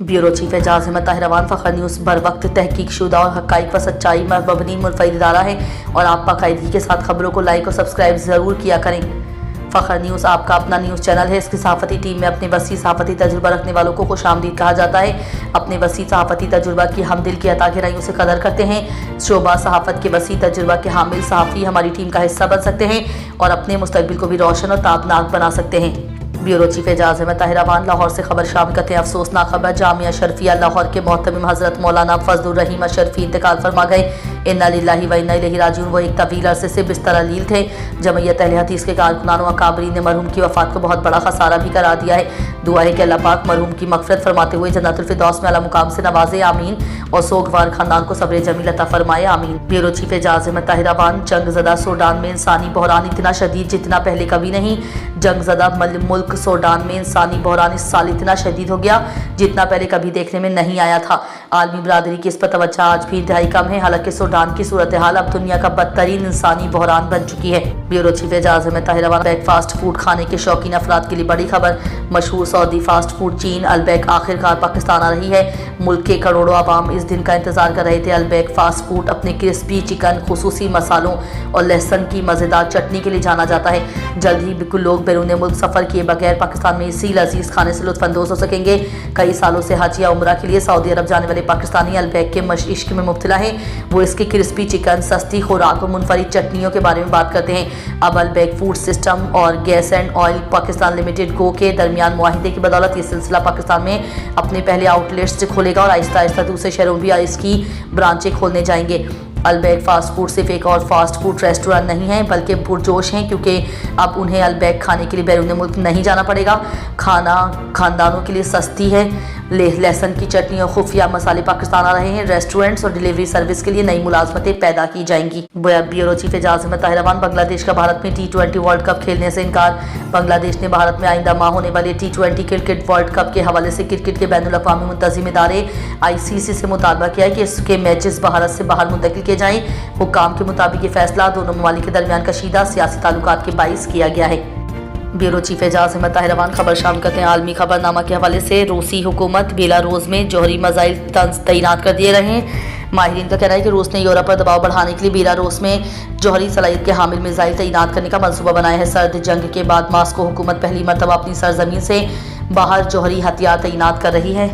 Bureau chief Ejaz Ahmad Tahir Awan Fakhar news बर वक्त तहकीक शुदा और हक़ाइक़ व सच्चाई पर मबनी मुनफ़रिद इदारा है और आप बाकायदगी के साथ खबरों को लाइक और सब्सक्राइब ज़रूर किया करें। फ़खर न्यूज़ आपका अपना न्यूज़ चैनल है। इसकी सहाफ़ती टीम में अपने वसी सहाफ़ती तजुर्बा रखने वालों को खुशामदीद कहा जाता है। अपने वसी सहाफ़ती तजुर्बा की हम दिल की अता गहराइयों से कदर करते हैं। शोबा सहाफ़त के वसी तजुर्बा के हामिल सहाफ़ी हमारी टीम का हिस्सा बन सकते हैं और अपने मुस्तक़बिल को भी रोशन और ताबनाक बना सकते हैं। ब्यूरो चीफ एजाज अहमद ताहिर अवान लाहौर से खबर शामिल करते हैं। अफसोसनाक खबर, जामिया शर्फिया लाहौर के मोहतमिम हज़रत मौलाना फजलुर रहीम अशरफी इंतकाल फरमा गए। इन्ना लिल्लाहि व इन्ना इलैहि राजिऊन। वो एक तवील अरसे से बिस्तर अलील थे। जमयत अहले हदीस के कारकुनानों अकाबरीन ने मरहूम की वफ़ात को बहुत बड़ा खसारा भी करार दिया है। दुआ है कि अल्लाह पाक मरहूम की मग़फ़िरत फरमाते हुए जन्नतुल फिरदौस में आला मुकाम से नवाजे, आमीन, और सोगवार खानदान को सब्र जमील अता फरमाए, आमीन। ब्यूरो चीफ एजाज अहमद ताहिर अवान जंगज़दा सूडान में इंसानी बहरान इतना शदीद जितना पहले कभी नहीं। जंगज़दा मुल्क सूडान में इंसानी बहरान इस साल इतना शदीद हो गया जितना पहले कभी देखने में नहीं आया था। आलमी बरादरी की इस पर तवज्जो आज भी इंतहाई कम है। हालांकि सूडान की सूरत हाल अब दुनिया का बदतरीन इंसानी बहरान बन चुकी है। Bureau chief Ejaz Ahmad Tahir Awan Albaik fast food खाने के शौकीन अफराद के लिए बड़ी खबर। मशहूर सऊदी फास्ट फूड चीन अलबैक आखिरकार पाकिस्तान आ रही है। मुल्क के करोड़ों आवाम इस दिन का इंतजार कर रहे थे। अलबैक फास्ट फूड अपने क्रिस्पी चिकन, खुसूसी मसालों और लहसुन की मज़ेदार चटनी के लिए जाना जाता है। जल्द ही बिल्कुल लोग बैरून मुल्क सफ़र किए बगैर पाकिस्तान में इसी लजीज खाने से लुत्फ़अंदोज़ हो सकेंगे। कई सालों से हज या उम्रा के लिए सऊदी अरब जाने वाले पाकिस्तानी अलबैक के इश्क में मुब्तला हैं। वो इसके क्रिस्पी चिकन, सस्ती खुराक और मुनफरिद चटनियों के बारे में बात करते हैं। अब अलबैक फूड सिस्टम और gas and oil Pakistan limited GO के दरमियान मुआहिदे की बदौलत ये सिलसिला पाकिस्तान में अपने पहले आउटलेट्स खोलेगा और आहिस्ता आहिस्ता दूसरे शहरों में भी इसकी ब्रांचें खोलने जाएंगे। अलबैक फास्ट फूड सिर्फ एक और फास्ट फूड रेस्टोरेंट नहीं है बल्कि पुरजोश हैं, क्योंकि अब उन्हें अलबैक खाने के लिए बैरून मुल्क नहीं जाना पड़ेगा। खाना खानदानों के लिए सस्ती है। लहसुन की चटनी और खुफिया मसाले पाकिस्तान आ रहे हैं। रेस्टोरेंट्स और डिलीवरी सर्विस के लिए नई मुलाजमतें पैदा की जाएंगी। ब्यूरो चीफ एजाज अहमद ताहिर अवान बांग्लादेश का भारत में T20 वर्ल्ड कप खेलने से इनकार। बांग्लादेश ने भारत में आइंदा माह होने वाले T20 क्रिकेट वर्ल्ड कप के हवाले से क्रिकेट के बैनुल अक़वामी मुंतज़िम इदारे ICC से मुतालबा किया है कि इसके मैचेस भारत से बाहर मुंतकिल किए जाएँ। हुक्काम के मुताबिक ये फैसला दोनों ममालिक के दरमियान कशीदा सियासी ताल्लुकात के बाइस किया गया है। ब्यूरो चीफ एजाज अहमद ताहिर अवान खबर शामिल करते हैं। आलमी खबरनामा के हवाले से रूसी हुकूमत बेलारूस में जौहरी मिसाइल तैनात कर दिए रहे हैं। माहिरीन का कहना है कि रूस ने यूरोप पर दबाव बढ़ाने के लिए बेलारूस में जौहरी सलाहियत के हामिल मिसाइल तैनात करने का मंसूबा बनाया है। सर्द जंग के बाद मास्को हुकूमत पहली मरतबा अपनी सरजमीन से बाहर जौहरी हथियार तैनात कर रही है।